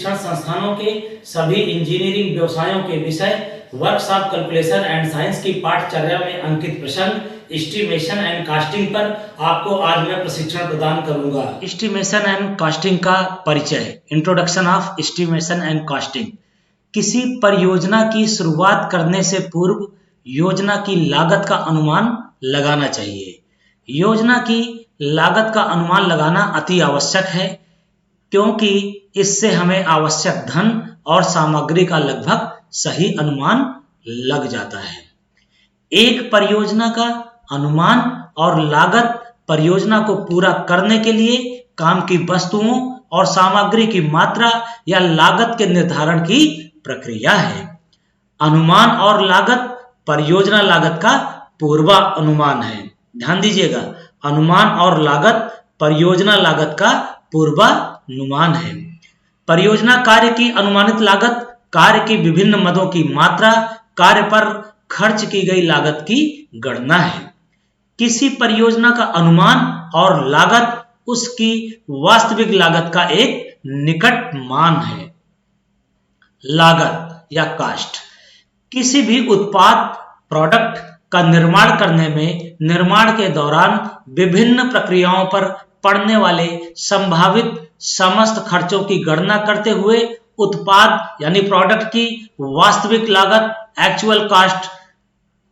शिक्षण संस्थानों के सभी इंजीनियरिंग व्यवसायों के विषय वर्कशॉप कैलकुलेशन एंड साइंस की पाठचर्या में अंकित प्रश्न एस्टिमेशन एंड कास्टिंग पर आपको आज मैं प्रशिक्षण प्रदान करूंगा। एस्टिमेशन एंड कास्टिंग का परिचय, introduction of estimation and casting. किसी परियोजना की शुरुआत करने से पूर्व योजना की लागत का अनुमान लगाना चाहिए। योजना की लागत का अनुमान लगाना अति आवश्यक है, क्योंकि इससे हमें आवश्यक धन और सामग्री का लगभग सही अनुमान लग जाता है। एक परियोजना का अनुमान और लागत परियोजना को पूरा करने के लिए काम की वस्तुओं और सामग्री की मात्रा या लागत के निर्धारण की प्रक्रिया है। अनुमान और लागत परियोजना लागत का पूर्वानुमान है। ध्यान दीजिएगा, अनुमान और लागत परियोजना लागत का पूर्वानुमान है। परियोजना कार्य की अनुमानित लागत कार्य की विभिन्न मदों की मात्रा, कार्य पर खर्च की गई लागत की गणना है। किसी परियोजना का अनुमान और लागत उसकी वास्तविक लागत का एक निकट मान है। लागत या कास्ट, किसी भी उत्पाद प्रोडक्ट का निर्माण करने में निर्माण के दौरान विभिन्न प्रक्रियाओं पर पड़ने वाले संभावित समस्त खर्चों की गणना करते हुए उत्पाद यानी प्रोडक्ट की वास्तविक लागत एक्चुअल कास्ट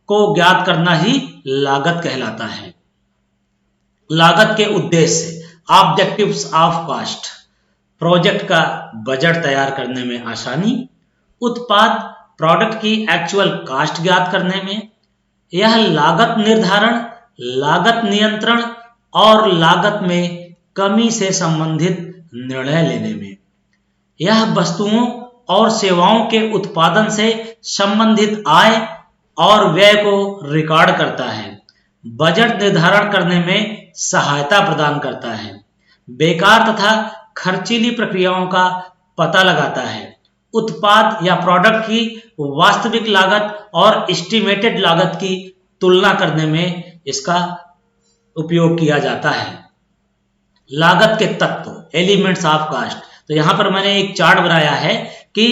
को ज्ञात करना ही लागत कहलाता है। लागत के उद्देश्य, ऑब्जेक्टिव्स ऑफ कास्ट, प्रोजेक्ट का बजट तैयार करने में आसानी, उत्पाद प्रोडक्ट की एक्चुअल कास्ट ज्ञात करने में, यह लागत निर्धारण, लागत नियंत्रण और लागत में कमी से संबंधित निर्णय लेने में, यह वस्तुओं और सेवाओं के उत्पादन से संबंधित आय और व्यय को रिकॉर्ड करता है, बजट निर्धारण करने में सहायता प्रदान करता है, बेकार तथा खर्चीली प्रक्रियाओं का पता लगाता है, उत्पाद या प्रोडक्ट की वास्तविक लागत और एस्टिमेटेड लागत की तुलना करने में इसका उपयोग किया जाता है। लागत के तत्व, एलिमेंट्स ऑफ कास्ट। तो यहाँ पर मैंने एक चार्ट बनाया है कि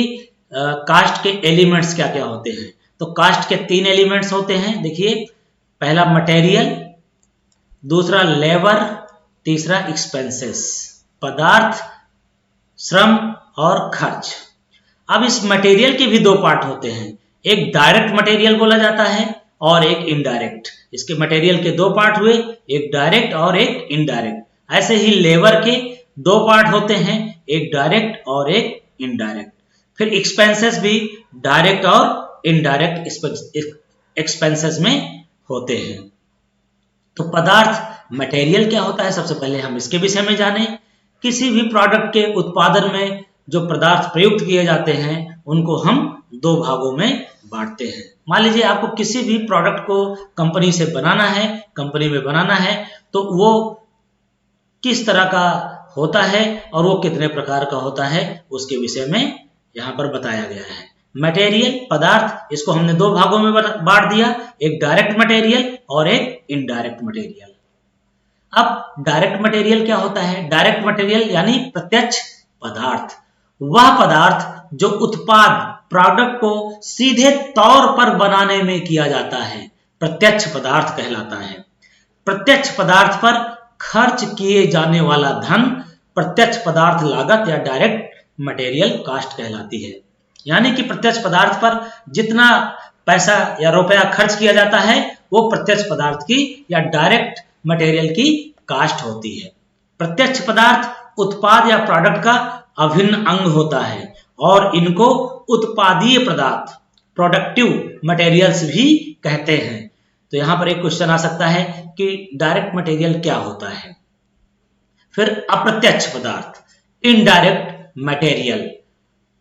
कास्ट के एलिमेंट्स क्या क्या होते हैं। तो कास्ट के 3 एलिमेंट्स होते हैं। देखिए, पहला मटेरियल, दूसरा लेबर, तीसरा एक्सपेंसेस, पदार्थ, श्रम और खर्च। अब इस मटेरियल के भी 2 पार्ट होते हैं, एक डायरेक्ट मटेरियल बोला जाता है और एक इनडायरेक्ट। इसके मटेरियल के 2 पार्ट हुए, एक डायरेक्ट और एक इनडायरेक्ट। ऐसे ही लेबर के 2 पार्ट होते हैं, एक डायरेक्ट और एक इनडायरेक्ट। फिर एक्सपेंसेस भी डायरेक्ट और इनडायरेक्ट एक्सपेंसेस में होते हैं। तो पदार्थ, मटेरियल क्या होता है, सबसे पहले हम इसके विषय में जानें। किसी भी प्रोडक्ट के उत्पादन में जो पदार्थ प्रयुक्त किए जाते हैं उनको हम 2 भागों में बांटते हैं। मान लीजिए आपको किसी भी प्रोडक्ट को कंपनी से बनाना है, कंपनी में बनाना है, तो वो किस तरह का होता है और वो कितने प्रकार का होता है उसके विषय में यहाँ पर बताया गया है। मटेरियल, पदार्थ, इसको हमने 2 भागों में बांट दिया, एक डायरेक्ट मटेरियल और एक इनडायरेक्ट मटेरियल। अब डायरेक्ट मटेरियल क्या होता है? डायरेक्ट मटेरियल यानी प्रत्यक्ष पदार्थ, वह पदार्थ जो उत्पाद प्रोडक्ट को सीधे तौर पर बनाने में किया जाता है, प्रत्यक्ष पदार्थ कहलाता है। प्रत्यक्ष पदार्थ पर खर्च किए जाने वाला धन प्रत्यक्ष पदार्थ लागत या डायरेक्ट मटेरियल कास्ट कहलाती है। यानी कि प्रत्यक्ष पदार्थ पर जितना पैसा या रुपया खर्च किया जाता है वो प्रत्यक्ष पदार्थ की या डायरेक्ट मटेरियल की कास्ट होती है। प्रत्यक्ष पदार्थ उत्पाद या प्रोडक्ट का अभिन्न अंग होता है और इनको उत्पादीय पदार्थ, प्रोडक्टिव मटेरियल्स भी कहते हैं। तो यहाँ पर एक क्वेश्चन आ सकता है कि डायरेक्ट मटेरियल क्या होता है। फिर अप्रत्यक्ष पदार्थ, इनडायरेक्ट मटेरियल,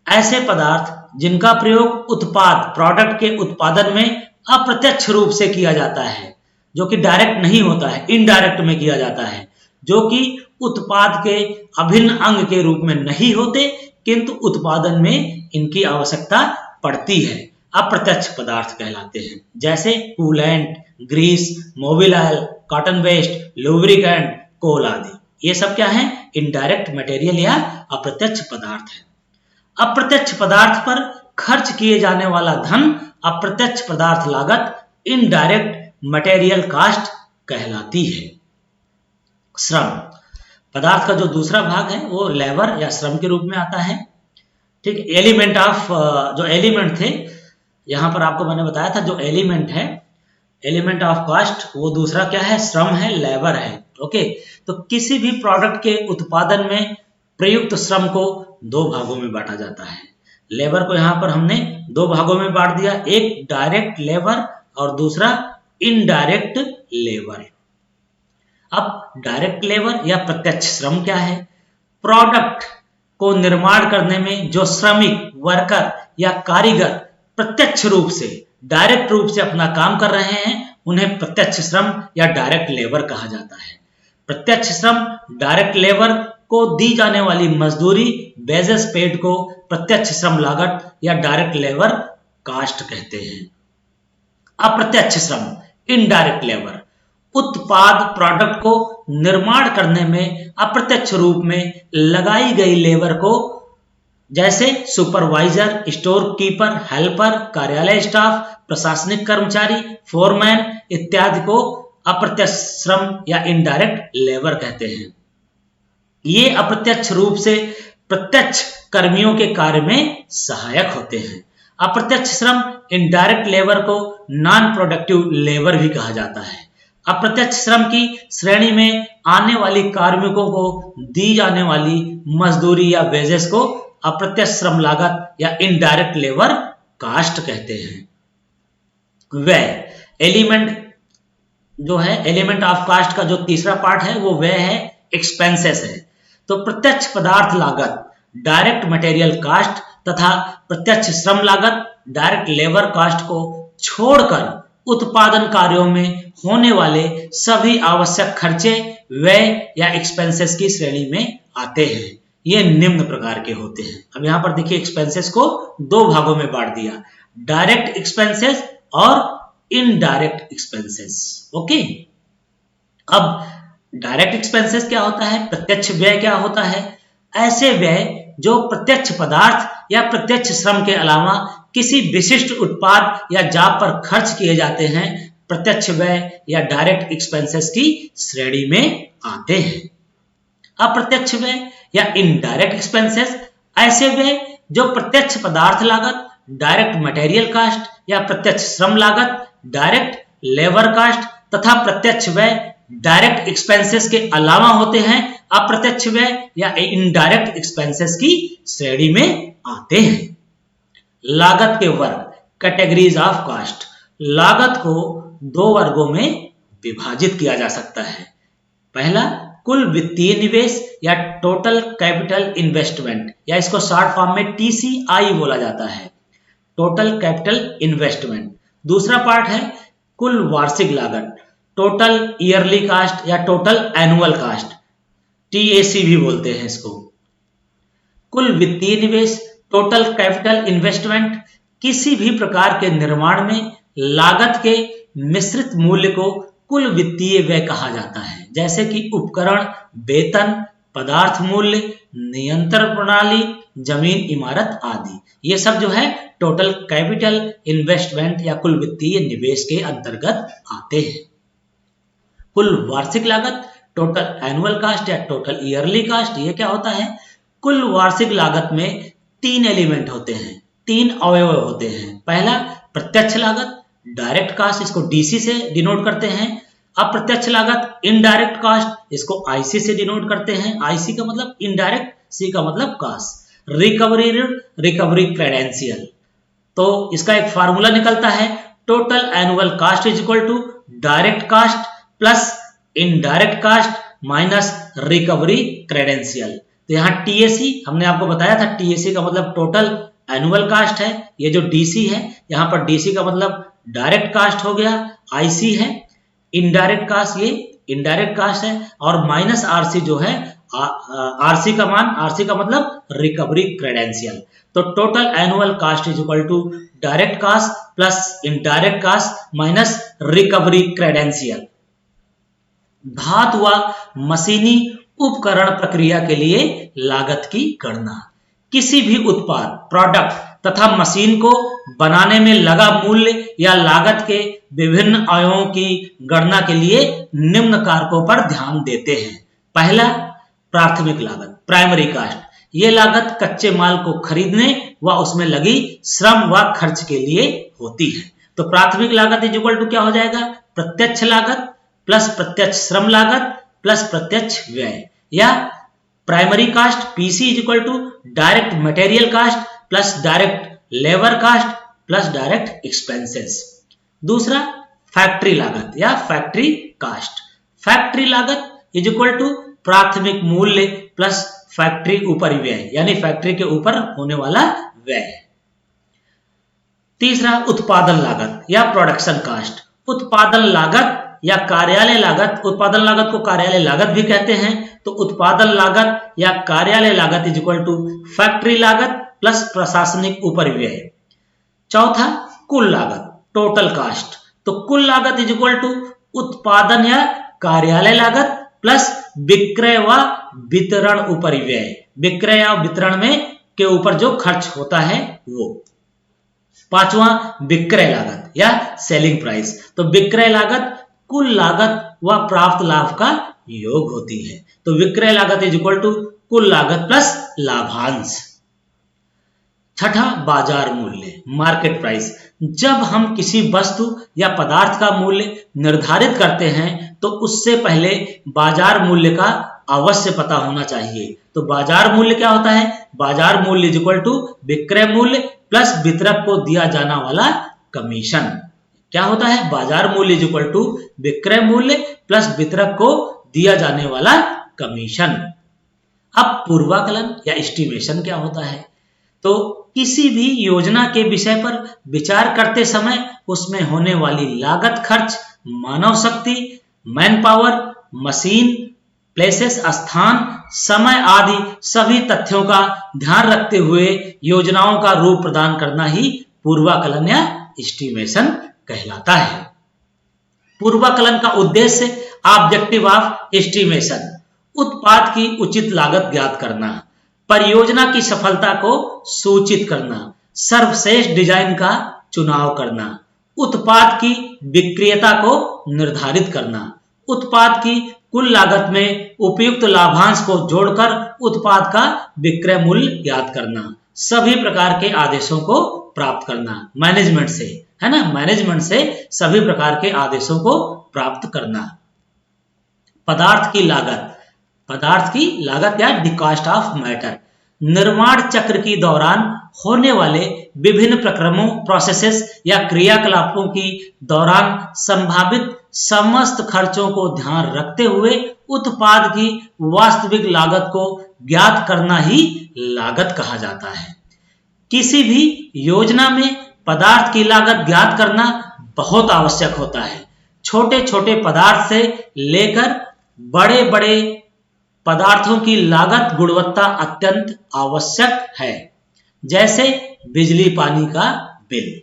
ऐसे पदार्थ जिनका प्रयोग उत्पाद प्रोडक्ट के उत्पादन में अप्रत्यक्ष रूप से किया जाता है, जो कि डायरेक्ट नहीं होता है, इनडायरेक्ट में किया जाता है, जो कि उत्पाद के अभिन्न अंग के रूप में नहीं होते किंतु उत्पादन में इनकी आवश्यकता पड़ती है, अप्रत्यक्ष पदार्थ कहलाते हैं। जैसे coolant, grease, Mobil oil, cotton waste, lubricant, coal आदि। ये सब क्या है? इनडायरेक्ट मटेरियल या अप्रत्यक्ष पदार्थ है। अप्रत्यक्ष पदार्थ पर खर्च किए जाने वाला धन अप्रत्यक्ष पदार्थ लागत इनडायरेक्ट मटेरियल कास्ट कहलाती है। श्रम पदार्थ का जो दूसरा भाग है वो लेबर या श्रम के रूप में आता है। ठीक, एलिमेंट ऑफ जो एलिमेंट थे यहां पर आपको मैंने बताया था, जो एलिमेंट है एलिमेंट ऑफ कास्ट वो दूसरा क्या है, श्रम है, लेबर है। ओके, तो किसी भी प्रोडक्ट के उत्पादन में प्रयुक्त श्रम को दो भागों में बांटा जाता है। लेबर को यहां पर हमने दो भागों में बांट दिया, एक डायरेक्ट लेबर और दूसरा इनडायरेक्ट लेबर। अब डायरेक्ट लेबर या प्रत्यक्ष श्रम क्या है? प्रोडक्ट को निर्माण करने में जो श्रमिक, वर्कर या कारीगर प्रत्यक्ष रूप से, डायरेक्ट रूप से अपना काम कर रहे हैं उन्हें प्रत्यक्ष श्रम या डायरेक्ट लेबर कहा जाता है। प्रत्यक्ष श्रम डायरेक्ट लेबर को दी जाने वाली मजदूरी, वेजेस पेड को प्रत्यक्ष श्रम लागत या डायरेक्ट लेबर कास्ट कहते हैं। अप्रत्यक्ष श्रम इनडायरेक्ट लेबर उत्पाद, प्रोडक्ट को निर्माण करने में अप्रत्यक्ष रूप में लगाई गई लेबर को, जैसे सुपरवाइजर, स्टोर कीपर, हेल्पर, कार्यालय स्टाफ, प्रशासनिक कर्मचारी, फोरमैन इत्यादि को अप्रत्यक्ष श्रम या इनडायरेक्ट लेबर कहते हैं। ये अप्रत्यक्ष रूप से प्रत्यक्ष कर्मियों के कार्य में सहायक होते हैं। अप्रत्यक्ष श्रम इनडायरेक्ट लेबर को नॉन प्रोडक्टिव लेबर भी कहा जाता है। अप्रत्यक्ष श्रम की श्रेणी में आने वाली कार्मिकों को दी जाने वाली मजदूरी या वेजेस को अप्रत्यक्ष श्रम लागत या इनडायरेक्ट लेबर कास्ट कहते हैं। व्यय एलिमेंट जो है, एलिमेंट ऑफ कास्ट का जो तीसरा पार्ट है वो व्यय है, एक्सपेंसेस है। तो प्रत्यक्ष पदार्थ लागत डायरेक्ट मटेरियल कास्ट तथा प्रत्यक्ष श्रम लागत डायरेक्ट लेबर कास्ट को छोड़कर उत्पादन कार्यों में होने वाले सभी आवश्यक खर्चे व्यय या एक्सपेंसेस की श्रेणी में आते हैं। ये निम्न प्रकार के होते हैं। अब यहां पर देखिए एक्सपेंसेस को दो भागों में बांट दिया, डायरेक्ट एक्सपेंसेस और इनडायरेक्ट एक्सपेंसेस। ओके, अब डायरेक्ट एक्सपेंसेस क्या होता है, प्रत्यक्ष व्यय क्या होता है? ऐसे व्यय जो प्रत्यक्ष पदार्थ या प्रत्यक्ष श्रम के अलावा किसी विशिष्ट उत्पाद या जाप पर खर्च किए जाते हैं, प्रत्यक्ष व्यय या डायरेक्ट एक्सपेंसेस की श्रेणी में आते हैं। अप्रत्यक्ष व्यय या इनडायरेक्ट एक्सपेंसेस ऐसे व्यय जो प्रत्यक्ष पदार्थ लागत डायरेक्ट मटेरियल कास्ट या प्रत्यक्ष श्रम लागत डायरेक्ट लेबर कास्ट तथा प्रत्यक्ष व्यय डायरेक्ट एक्सपेंसेस के अलावा होते हैं, अप्रत्यक्ष व्यय या इनडायरेक्ट एक्सपेंसेस की श्रेणी में आते हैं। लागत के वर्ग, कैटेगरीज ऑफ कास्ट। लागत को दो वर्गों में विभाजित किया जा सकता है। पहला, कुल वित्तीय निवेश या टोटल कैपिटल इन्वेस्टमेंट, या इसको शॉर्ट फॉर्म में TCI बोला जाता है, टोटल कैपिटल इन्वेस्टमेंट। दूसरा पार्ट है कुल वार्षिक लागत, टोटल ईयरली कास्ट या टोटल एनुअल कास्ट, TAC भी बोलते हैं इसको। कुल वित्तीय निवेश, टोटल कैपिटल इन्वेस्टमेंट किसी भी प्रकार के निर्माण में लागत के मिश्रित मूल्य को कुल वित्तीय व्यय कहा जाता है, जैसे कि उपकरण, वेतन, पदार्थ मूल्य, नियंत्रण प्रणाली, जमीन, इमारत आदि। ये सब जो है टोटल कैपिटल इन्वेस्टमेंट या कुल वित्तीय निवेश के अंतर्गत आते हैं। कुल वार्षिक लागत, टोटल एनुअल कास्ट या टोटल ईयरली कास्ट, ये क्या होता है? कुल वार्षिक लागत में तीन एलिमेंट होते हैं, तीन अवयव होते हैं। पहला, प्रत्यक्ष लागत डायरेक्ट कास्ट, इसको DC से डिनोट करते हैं। अप्रत्यक्ष लागत इनडायरेक्ट कास्ट, इसको IC से डिनोट करते हैं। IC का मतलब इनडायरेक्ट, C का मतलब कास्ट। रिकवरी ऋण, रिकवरी क्रेडेंशियल। तो इसका एक फार्मूला निकलता है, total annual cost is equal to direct cost plus indirect cost minus recovery credential. तो यहाँ TAC हमने आपको बताया था, TAC का मतलब टोटल एनुअल कास्ट है, ये जो DC है यहाँ पर DC का मतलब डायरेक्ट कास्ट हो गया, IC है इनडायरेक्ट कास्ट, ये इनडायरेक्ट कास्ट है, और माइनस RC जो है RC का मान, RC का मतलब रिकवरी क्रेडेंशियल। तो total annual cost is equal to direct cost plus indirect cost minus recovery credential. धातु व मशीनी उपकरण प्रक्रिया के लिए लागत की गणना। किसी भी उत्पाद, प्रोडक्ट तथा मशीन को बनाने में लगा मूल्य या लागत के विभिन्न आयों की गणना के लिए निम्न कारकों पर ध्यान देते हैं। पहला, प्राथमिक लागत, प्राइमरी कास्ट। ये लागत कच्चे माल को खरीदने व उसमें लगी श्रम व खर्च के लिए होती है। तो प्राथमिक लागत इज इक्वल टू क्या हो जाएगा, प्रत्यक्ष लागत प्लस प्रत्यक्ष श्रम लागत प्लस प्रत्यक्ष व्यय, या primary cost PC is equal to direct material cost plus direct labour cost plus direct expenses. दूसरा, फैक्ट्री लागत या फैक्ट्री कास्ट। फैक्ट्री लागत इज इक्वल टू प्राथमिक मूल्य प्लस फैक्ट्री उपरिव्यय, यानी फैक्ट्री के ऊपर होने वाला व्यय। तीसरा, उत्पादन लागत या प्रोडक्शन कास्ट। उत्पादन लागत या कार्यालय लागत, उत्पादन लागत को कार्यालय लागत भी कहते हैं, तो उत्पादन लागत या कार्यालय लागत इज इक्वल टू फैक्ट्री लागत प्लस प्रशासनिक उपरिव्यय। चौथा, कुल लागत, टोटल कास्ट। तो कुल लागत इज इक्वल टू उत्पादन या कार्यालय लागत प्लस विक्रय व वितरण उपरिव्यय, विक्रय या वितरण में के ऊपर जो खर्च होता है वो। पांचवा, विक्रय लागत या सेलिंग प्राइस। तो विक्रय लागत कुल लागत व प्राप्त लाभ का योग होती है। तो विक्रय लागत इज इक्वल टू कुल लागत प्लस लाभांश। छठा, बाजार मूल्य, मार्केट प्राइस। जब हम किसी वस्तु या पदार्थ का मूल्य निर्धारित करते हैं तो उससे पहले बाजार मूल्य का अवश्य पता होना चाहिए। तो बाजार मूल्य क्या होता है, बाजार मूल्य इज इक्वल टू विक्रय मूल्य प्लस वितरक को दिया जाना वाला कमीशन। क्या होता है, बाजार मूल्य इज इक्वल टू विक्रय मूल्य प्लस वितरक को दिया जाने वाला कमीशन। अब पूर्वाकलन या एस्टिमेशन क्या होता है, तो किसी भी योजना के विषय पर विचार करते समय उसमें होने वाली लागत, खर्च, मानव शक्ति, मैन पावर, मशीन, प्लेसेस, स्थान, समय आदि सभी तथ्यों का ध्यान रखते हुए योजनाओं का रूप प्रदान करना ही पूर्वाकलन या एस्टिमेशन कहलाता है। पूर्वाकलन का उद्देश्य ऑब्जेक्टिव ऑफ एस्टिमेशन, उत्पाद की उचित लागत ज्ञात करना, परियोजना की सफलता को सूचित करना, सर्वश्रेष्ठ डिजाइन का चुनाव करना, उत्पाद की विक्रियता को निर्धारित करना, उत्पाद की कुल लागत में उपयुक्त लाभांश को जोड़कर उत्पाद का विक्रय मूल्य ज्ञात करना, सभी प्रकार के आदेशों को प्राप्त करना, मैनेजमेंट से, है ना, मैनेजमेंट से सभी प्रकार के आदेशों को प्राप्त करना। पदार्थ की लागत, पदार्थ की लागत या द कॉस्ट ऑफ मैटर। निर्माण चक्र के दौरान होने वाले विभिन्न प्रक्रमों, प्रोसेसेस या क्रियाकलापों की दौरान संभावित समस्त खर्चों को ध्यान रखते हुए उत्पाद की वास्तविक लागत को ज्ञात करना ही लागत कहा जाता है। किसी भी योजना में पदार्थ की लागत ज्ञात करना बहुत आवश्यक होता है। छोटे छोटे पदार्थ से लेकर बड़े बड़े पदार्थों की लागत गुणवत्ता अत्यंत आवश्यक है, जैसे बिजली पानी का बिल,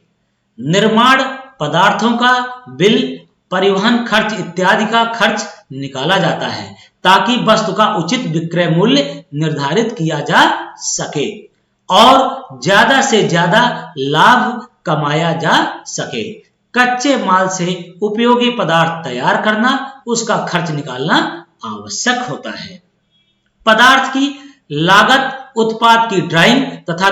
निर्माण पदार्थों का बिल, परिवहन खर्च इत्यादि का खर्च निकाला जाता है ताकि वस्तु का उचित विक्रय मूल्य निर्धारित किया जा सके और ज्यादा से ज्यादा लाभ कमाया जा सके। कच्चे माल से उपयोगी पदार्थ तैयार करना, उसका खर्च निकालना आवश्यक होता है। पदार्थ की लागत उत्पाद की ड्राइंग तथा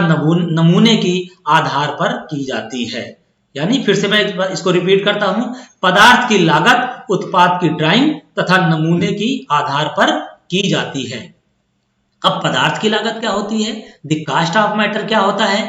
नमूने की आधार पर की जाती है। यानी फिर से मैं इसको रिपीट करता हूं, पदार्थ की लागत उत्पाद की ड्राइंग तथा नमूने की आधार पर की जाती है। अब पदार्थ की लागत क्या होती है, द कॉस्ट ऑफ मैटर क्या होता है।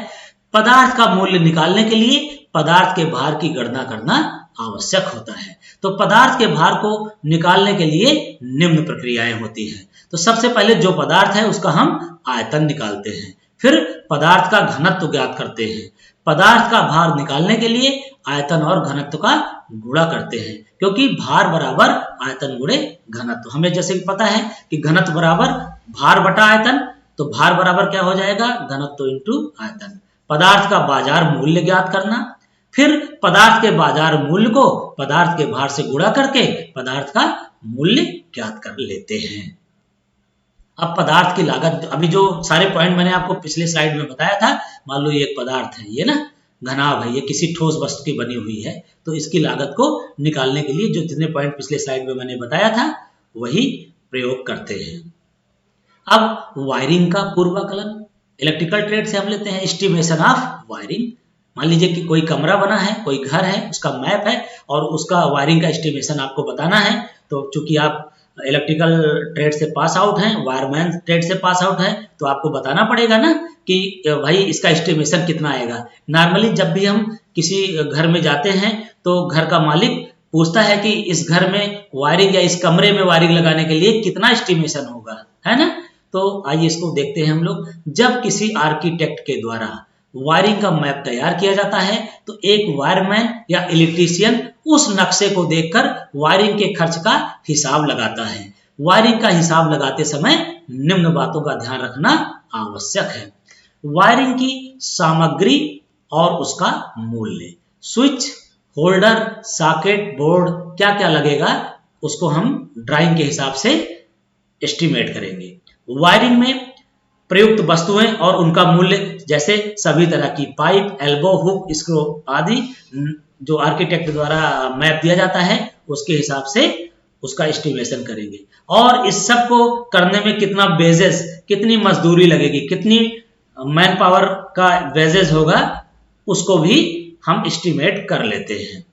पदार्थ का मूल्य निकालने के लिए पदार्थ के भार की गणना करना आवश्यक होता है। तो पदार्थ के भार को निकालने के लिए निम्न प्रक्रियाएं होती हैं। तो सबसे पहले जो पदार्थ है उसका हम आयतन निकालते हैं, फिर पदार्थ का घनत्व ज्ञात करते हैं। पदार्थ का भार निकालने के लिए आयतन और घनत्व का गुणा करते हैं, क्योंकि भार बराबर आयतन गुणे घनत्व। हमें जैसे कि पता है कि घनत्व बराबर भार बटा आयतन, तो भार बराबर क्या हो जाएगा, घनत्व इंटू आयतन। पदार्थ का बाजार मूल्य ज्ञात करना, फिर पदार्थ के बाजार मूल्य को पदार्थ के भार से गुणा करके पदार्थ का मूल्य ज्ञात कर लेते हैं। अब पदार्थ की लागत, अभी जो सारे पॉइंट मैंने आपको पिछले स्लाइड में बताया था, मान लो ये एक पदार्थ है, ये ना घनाभ है, ये किसी ठोस वस्तु की बनी हुई है, तो इसकी लागत को निकालने के लिए जो जितने पॉइंट पिछले स्लाइड में मैंने बताया था वही प्रयोग करते हैं। अब वायरिंग का पूर्वाकलन, इलेक्ट्रिकल ट्रेड से हम लेते हैं एस्टिमेशन ऑफ वायरिंग। मान लीजिए कि कोई कमरा बना है, कोई घर है, उसका मैप है और उसका वायरिंग का एस्टिमेशन आपको बताना है। तो चूंकि आप इलेक्ट्रिकल ट्रेड से पास आउट हैं, वायरमैन ट्रेड से पास आउट हैं, तो आपको बताना पड़ेगा ना कि भाई इसका एस्टिमेशन कितना आएगा। नॉर्मली जब भी हम किसी घर में जाते हैं तो घर का मालिक पूछता है कि इस घर में वायरिंग या इस कमरे में वायरिंग लगाने के लिए कितना एस्टिमेशन होगा, है ना। तो आइए इसको देखते हैं हम लोग। जब किसी आर्किटेक्ट के द्वारा वायरिंग का मैप तैयार किया जाता है तो एक वायरमैन या इलेक्ट्रीशियन उस नक्शे को देखकर वायरिंग के खर्च का हिसाब लगाता है। वायरिंग का हिसाब लगाते समय निम्न बातों का ध्यान रखना आवश्यक है। वायरिंग की सामग्री और उसका मूल्य, स्विच, होल्डर, सॉकेट, बोर्ड, क्या क्या लगेगा उसको हम ड्राइंग के हिसाब से एस्टिमेट करेंगे। वायरिंग में प्रयुक्त वस्तुएं और उनका मूल्य, जैसे सभी तरह की पाइप, एल्बो, हुक, स्क्रू आदि जो आर्किटेक्ट द्वारा मैप दिया जाता है उसके हिसाब से उसका एस्टिमेशन करेंगे। और इस सब को करने में कितना बेजेस, कितनी मजदूरी लगेगी, कितनी मैन पावर का वेजेस होगा, उसको भी हम एस्टिमेट कर लेते हैं।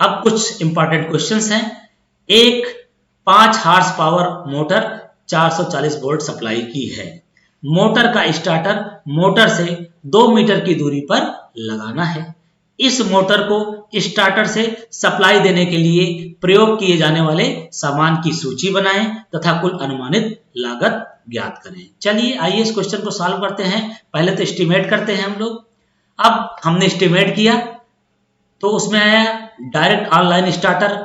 अब कुछ इंपॉर्टेंट क्वेश्चंस हैं। एक 5 horse power motor 440 volt supply की है। मोटर का स्टार्टर मोटर से 2 मीटर की दूरी पर लगाना है। इस मोटर को स्टार्टर से सप्लाई देने के लिए प्रयोग किए जाने वाले सामान की सूची बनाएं तथा कुल अनुमानित लागत ज्ञात करें। चलिए आइए इस क्वेश्चन को सॉल्व करते हैं। पहले तो एस्टिमेट करते हैं हम लोग। अब हमने एस्टिमेट किया तो उसमें आया डायरेक्ट ऑनलाइन स्टार्टर,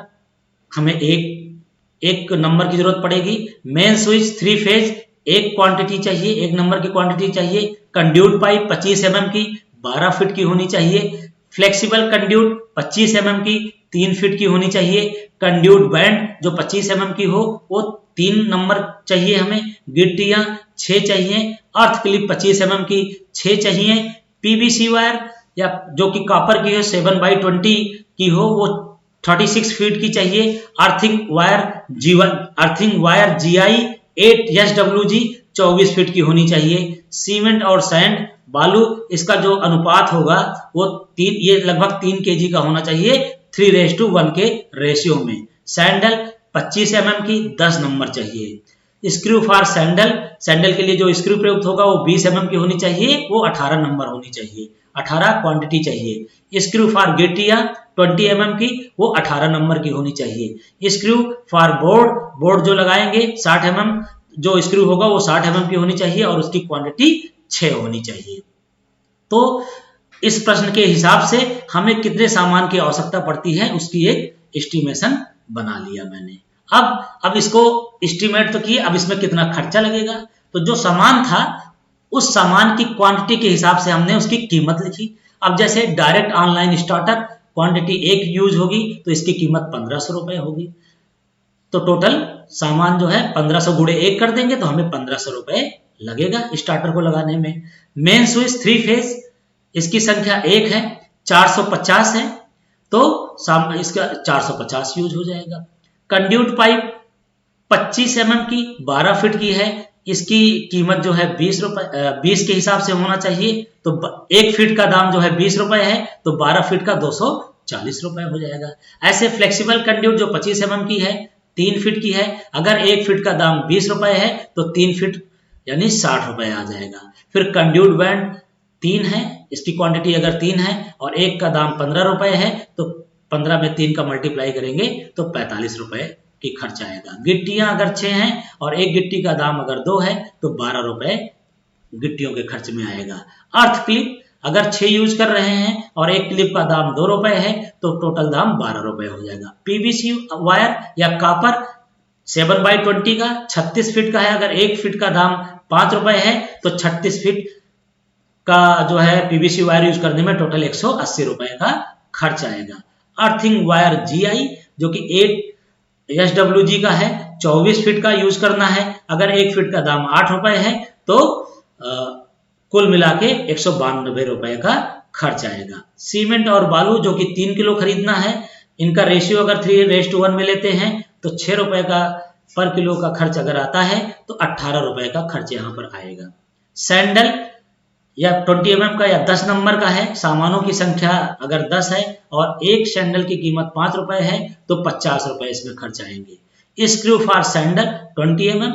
हमें एक नंबर की जरूरत पड़ेगी। मेन स्विच 3 फेज एक क्वांटिटी चाहिए, एक नंबर की क्वांटिटी चाहिए। कंड्यूट पाइप 25 mm की 12 फीट की होनी चाहिए। फ्लेक्सिबल कंड्यूट 25 mm की 3 फीट की होनी चाहिए। कंड्यूट बैंड जो 25 mm की हो वो 3 नंबर चाहिए हमें। गिट्टियां 6 चाहिए। अर्थ क्लिप 25 mm की 6 चाहिए। पीवीसी वायर या जो कि कॉपर की हो 7/20 की हो वो 36 फीट की चाहिए। Earthing wire GI 8 SWG 24 feet की होनी चाहिए। सीमेंट और सैंड बालू, इसका जो अनुपात होगा वो ये लगभग 3 kg का होना चाहिए 3:1 के रेशियो में। सैंडल 25 mm की 10 नंबर चाहिए। स्क्रू फॉर सैंडल के लिए जो स्क्रू प्रयुक्त होगा वो 20 mm की होनी चाहिए, वो 18 नंबर होनी चाहिए, 18 क्वांटिटी चाहिए। स्क्रू फॉर गिट्टियां 20 mm की, वो 18 नंबर की होनी चाहिए। स्क्रू फॉर बोर्ड जो लगाएंगे 60 mm, जो स्क्रू होगा वो 60 mm की होनी चाहिए और उसकी क्वांटिटी 6 होनी चाहिए। तो इस प्रश्न के हिसाब से हमें कितने सामान की आवश्यकता पड़ती है उसकी एक एस्टिमेशन बना लिया मैंने। अब इसको एस्टिमेट तो किए, अब इसमें कितना खर्चा लगेगा। तो जो सामान था उस सामान की क्वांटिटी के हिसाब से हमने उसकी कीमत लिखी। अब जैसे direct online starter quantity 1 use होगी तो इसकी कीमत 1500 रुपए होगी। तो टोटल सामान जो है 1500 गुणे 1 कर देंगे तो हमें 1500 रुपए लगेगा स्टार्टर को लगाने में। मेन स्विच 3 फेज, इसकी संख्या 1 है, 450 है, तो इसका 450 यूज हो जाएगा। कंड्यूट पाइप 25 mm की 12 फीट की है, इसकी कीमत जो है 20 रुपए 20 के हिसाब से होना चाहिए। तो 1 फीट का दाम जो है 20 रुपए है, तो 12 फीट का 240 रुपए हो जाएगा। ऐसे फ्लेक्सिबल कंड्यूट जो 25 mm की है, 3 फीट की है, अगर 1 फीट का दाम 20 रुपए है तो 3 फीट यानी 60 रुपए आ जाएगा। फिर कंड्यूट बैंड 3 है, इसकी क्वांटिटी अगर 3 है और 1 का दाम 15 रुपए है तो 15 में 3 का मल्टीप्लाई करेंगे तो 45 रुपए की खर्च आएगा। गिट्टियां अगर 6 हैं और एक गिट्टी का दाम अगर 2 है तो 12 रुपए गिट्टियों के खर्च में आएगा। अर्थ क्लिप अगर 6 यूज कर रहे हैं और एक क्लिप का दाम 2 रुपए है तो टोटल दाम 12 रुपए हो जाएगा। पीवीसी वायर या कॉपर 7/20 का 36 फीट का है, अगर 1 फीट का दाम 5 रुपए है तो 36 फीट का जो है पीवीसी वायर यूज करने में टोटल 180 रुपए का खर्च आएगा। अर्थिंग वायर GI जो कि 8 SWG का है, 24 फीट का यूज करना है। अगर 1 फीट का दाम 8 रुपए है तो कुल मिला के 192 रुपए का खर्च आएगा। सीमेंट और बालू जो कि 3 किलो खरीदना है, इनका रेशियो अगर 3:1 में लेते हैं तो 6 रुपए का पर किलो का खर्च अगर आता है तो 18 रुपए का खर्च यहाँ पर आएगा। सैंडल या 20 mm का या 10 नंबर का है, सामानों की संख्या अगर 10 है और एक सैंडल की कीमत 5 रुपए है तो 50 रुपए इसमें खर्च आएंगे। स्क्रू फॉर सैंडल 20 mm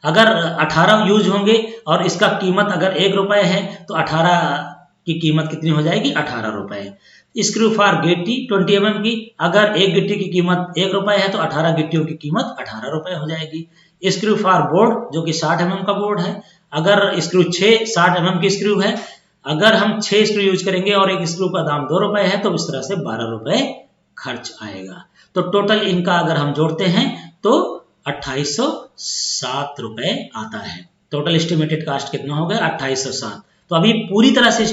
अगर 18 यूज होंगे और इसका कीमत अगर 1 रुपए है तो 18 की कीमत कितनी हो जाएगी? 18 रुपए। स्क्रू फॉर गिट्टी 20 mm की, अगर एक गिट्टी की कीमत 1 रुपए है तो 18 गिट्टियों की कीमत 18 रुपए हो जाएगी। स्क्रू फॉर बोर्ड जो कि 60 mm का बोर्ड है, अगर स्क्रू 60 mm की स्क्रू है, अगर हम 6 स्क्रू यूज करेंगे और एक स्क्रू का दाम 2 रुपए है तो इस तरह से 12 रुपए खर्च आएगा। तो टोटल इनका अगर हम जोड़ते हैं तो 2807 रुपए आता है। टोटल एस्टिमेटेड कास्ट कितना हो गया? 2807। तो अभी पूरी तरह से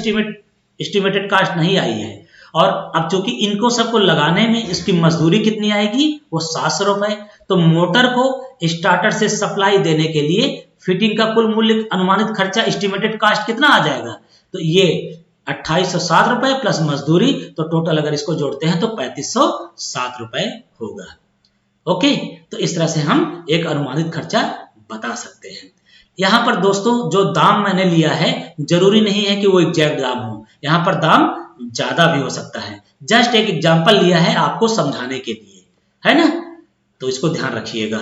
एस्टिमेटेड कास्ट नहीं आई है, और अब चूंकि इनको सबको लगाने में इसकी मजदूरी कितनी आएगी? वो 700 रुपए। तो मोटर को स्टार्टर से सप्लाई देने के लिए फिटिंग का कुल मूल्य अनुमानित खर्चा एस्टिमेटेड कास्ट कितना आ जाएगा? तो ये 2807 रुपए प्लस मजदूरी, तो टोटल अगर इसको जोड़ते हैं तो 3507 रुपए होगा। ओके, तो इस तरह से हम एक अनुमानित खर्चा बता सकते हैं। यहाँ पर दोस्तों जो दाम मैंने लिया है जरूरी नहीं है कि वो एग्जैक्ट दाम हो, यहाँ पर दाम ज्यादा भी हो सकता है। जस्ट एक एग्जांपल लिया है आपको समझाने के लिए, है ना? तो इसको ध्यान रखिएगा।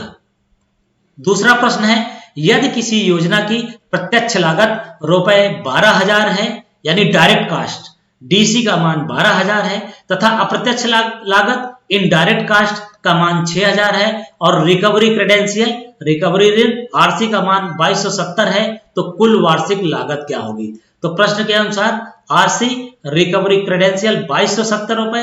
दूसरा प्रश्न है, यदि किसी योजना की प्रत्यक्ष लागत रुपए 12,000 है, यानी डायरेक्ट कास्ट डीसी का मान 12,000 है, तथा अप्रत्यक्ष लागत इनडायरेक्ट कास्ट का मान 6,000 है, और रिकवरी क्रेडेंशियल रिकवरी ऋण आरसी का मान 2270 है, तो कुल वार्षिक लागत क्या होगी? तो प्रश्न के अनुसार आरसी रिकवरी क्रेडेंशियल 2270 रुपए,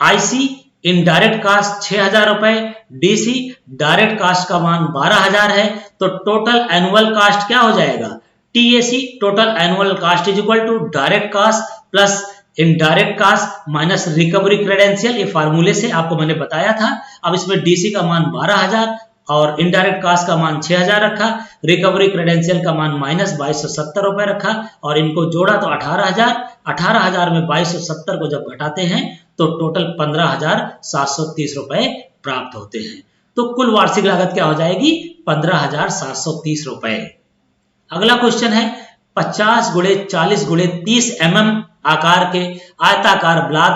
आईसी इनडायरेक्ट कास्ट 6,000 रुपए, डीसी डायरेक्ट कास्ट का मान 12,000 है, तो टोटल एनुअल कास्ट क्या हो जाएगा? TAC total annual cost is equal to direct cost plus indirect cost minus recovery credential. ये फार्मूले से आपको मैंने बताया था। अब इसमें डीसी का मान 12,000 और इनडायरेक्ट कास्ट का मान 6,000 रखा, रिकवरी क्रेडेंशियल का मान माइनस 2270 रुपए रखा, और इनको जोड़ा तो 18,000। 18,000 में 2270 को जब घटाते हैं तो टोटल 15,730 रुपए प्राप्त होते हैं। तो कुल वार्षिक लागत क्या हो जाएगी? 15,730 रुपए। अगला क्वेश्चन है, 50 × 40 × 30 mm आकार के आयताकार ब्लॉक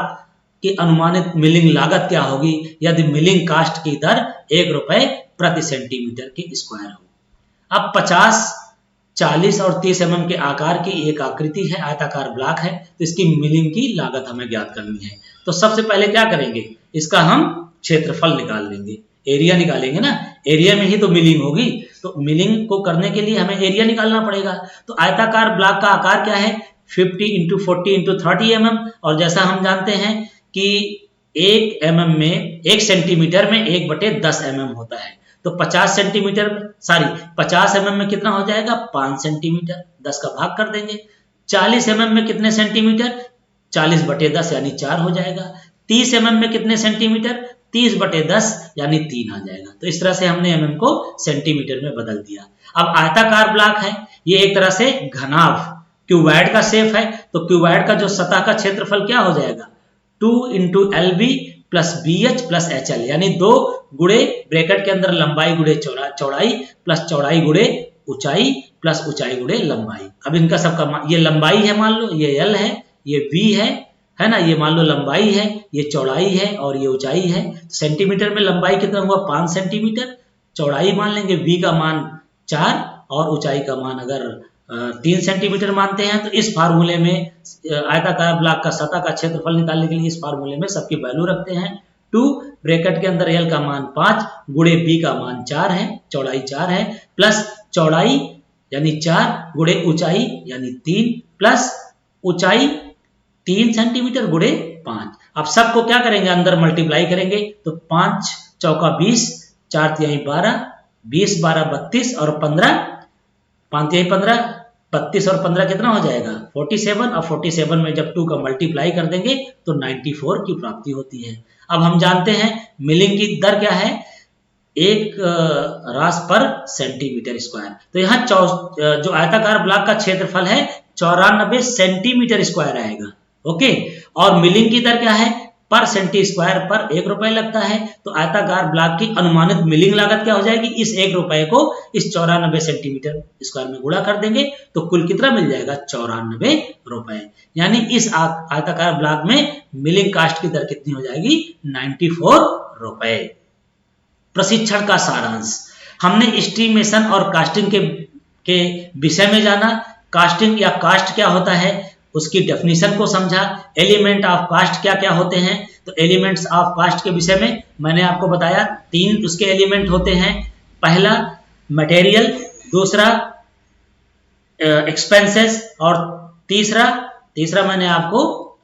की अनुमानित मिलिंग लागत क्या होगी यदि मिलिंग कास्ट की दर 1 रुपए प्रति सेंटीमीटर के स्क्वायर हो? अब 50, 40 और 30 mm के आकार की एक आकृति है, आयताकार ब्लॉक है, तो इसकी मिलिंग की लागत हमें ज्ञात करनी है। तो सबसे पहले क्या करेंगे? इसका हम क्षेत्रफल निकाल लेंगे, एरिया निकालेंगे ना, एरिया में ही तो मिलिंग होगी। तो मिलिंग को करने के लिए हमें एरिया निकालना पड़ेगा। तो आयताकार ब्लॉक का आकार क्या है? 50 × 40 × 30 mm, और जैसा हम जानते हैं कि 1 सेंटीमीटर में 1/10 mm होता है। तो 50 mm में कितना हो जाएगा? 5 सेंटीमीटर। 10 का भाग कर देंगे। 40 mm में कितने सेंटीमीटर? 40/10 यानी 4 हो जाएगा। 30 mm में कितने सेंटीमीटर? 30/10 यानी 3 आ जाएगा। तो इस तरह से हमने mm को सेंटीमीटर में बदल दिया। अब आयताकार ब्लॉक है, ये एक तरह से घनाभ क्यूबॉइड का शेप है, तो क्यूबॉइड का जो सतह का क्षेत्रफल क्या हो जाएगा? 2 × LB + BH + HL, यानी 2 गुणे ब्रैकेट के अंदर लंबाई गुणे चौड़ाई प्लस चौड़ाई गुणे ऊंचाई प्लस ऊंचाई गुणे लंबाई। अब इनका सबका ये लंबाई है, मान लो ये L है, ये V है ना, ये मान लो लंबाई है, ये चौड़ाई है और ये ऊंचाई है। सेंटीमीटर में लंबाई कितना हुआ? 5 सेंटीमीटर। चौड़ाई मान लेंगे V का मान 4 और ऊंचाई का मान अगर 3 सेंटीमीटर मानते हैं। तो इस फार्मूले में आयताकार ब्लॉक का सतह का क्षेत्रफल निकालने के लिए इस फार्मूले में सबकी वैल्यू रखते हैं। 2 ब्रैकेट के अंदर L का मान 5 गुणे B का मान 4 है, चौड़ाई 4 है, प्लस चौड़ाई यानी 4 गुणे ऊंचाई यानी 3 प्लस ऊंचाई 3 सेंटीमीटर गुणे 5। अब सबको क्या करेंगे? अंदर मल्टीप्लाई करेंगे। तो 5 चौका 20, 4 तिहाई 12, 20 12 32 और 15 5 तिहाई 15, 32 और 15 कितना हो जाएगा? 47। और 47 में जब 2 का मल्टीप्लाई कर देंगे तो 94 की प्राप्ति होती है। अब हम जानते हैं मिलिंग की दर क्या है? 1 रास पर सेंटीमीटर स्क्वायर। तो यहाँ जो आयताकार ब्लॉक का क्षेत्रफल है 94 सेंटीमीटर स्क्वायर आएगा। ओके, और मिलिंग की दर क्या है, पर सेंटी स्क्वायर पर 1 रुपए लगता है। तो आयताकार ब्लॉक की अनुमानित मिलिंग लागत क्या हो जाएगी, इस 1 रुपए को इस 94 सेंटीमीटर स्क्वायर में गुणा कर देंगे तो कुल कितना मिल जाएगा, 94 रुपए। यानी इस आयताकार ब्लॉक में मिलिंग कास्ट की दर कितनी हो जाएगी, 94 रुपए। प्रशिक्षण का सारांश, हमने एस्टिमेशन और कास्टिंग के विषय में जाना। कास्टिंग या कास्ट क्या होता है उसकी डेफिनेशन को समझा। एलिमेंट ऑफ कास्ट क्या क्या होते हैं, तो एलिमेंट्स ऑफ कास्ट के विषय में मैंने आपको बताया 3 उसके एलिमेंट होते हैं। पहला मटेरियल, दूसरा एक्सपेंसेस और तीसरा मैंने आपको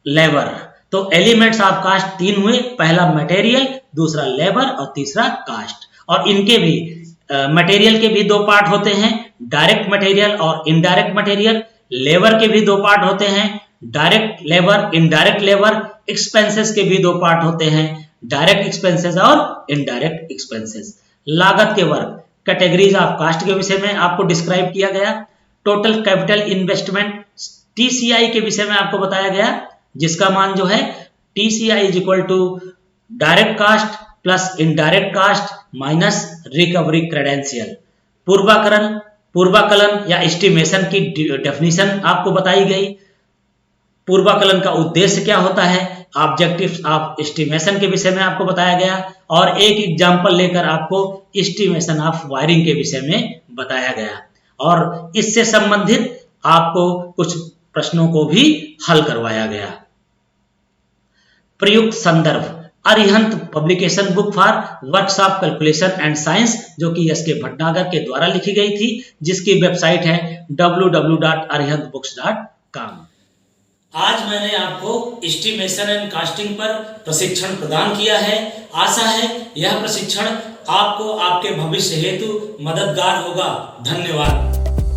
लेबर। तो एलिमेंट्स ऑफ कास्ट 3 हुए, पहला मटेरियल, दूसरा लेबर और तीसरा कास्ट। और इनके भी मटेरियल के भी 2 पार्ट होते हैं, डायरेक्ट मटेरियल और इनडायरेक्ट मटेरियल। लेबर के भी 2 पार्ट होते हैं, direct labour, indirect labour. Expenses के भी 2 पार्ट होते हैं, डायरेक्ट एक्सपेंसेस और इनडायरेक्ट एक्सपेंसेस। लागत के वर्ग, कैटेगरीज ऑफ कास्ट के विषय में आपको डिस्क्राइब किया गया। टोटल कैपिटल इन्वेस्टमेंट टीसीआई के विषय में आपको बताया गया, जिसका मान जो है TCI is equal to direct cost plus indirect cost minus recovery credential. पूर्वाकलन या एस्टिमेशन की डेफिनेशन आपको बताई गई। पूर्वाकलन का उद्देश्य क्या होता है, ऑब्जेक्टिव्स ऑफ एस्टिमेशन के विषय में आपको बताया गया। और एक एग्जांपल लेकर आपको एस्टिमेशन ऑफ वायरिंग के विषय में बताया गया और इससे संबंधित आपको कुछ प्रश्नों को भी हल करवाया गया। प्रयुक्त संदर्भ, Arihant publication book for workshop calculation and science, जो कि एस के भटनागर के द्वारा लिखी गई थी, जिसकी वेबसाइट है www.arihantbooks.com। आज मैंने आपको एस्टिमेशन एंड कास्टिंग पर प्रशिक्षण प्रदान किया है। आशा है यह प्रशिक्षण आपको आपके भविष्य हेतु मददगार होगा। धन्यवाद।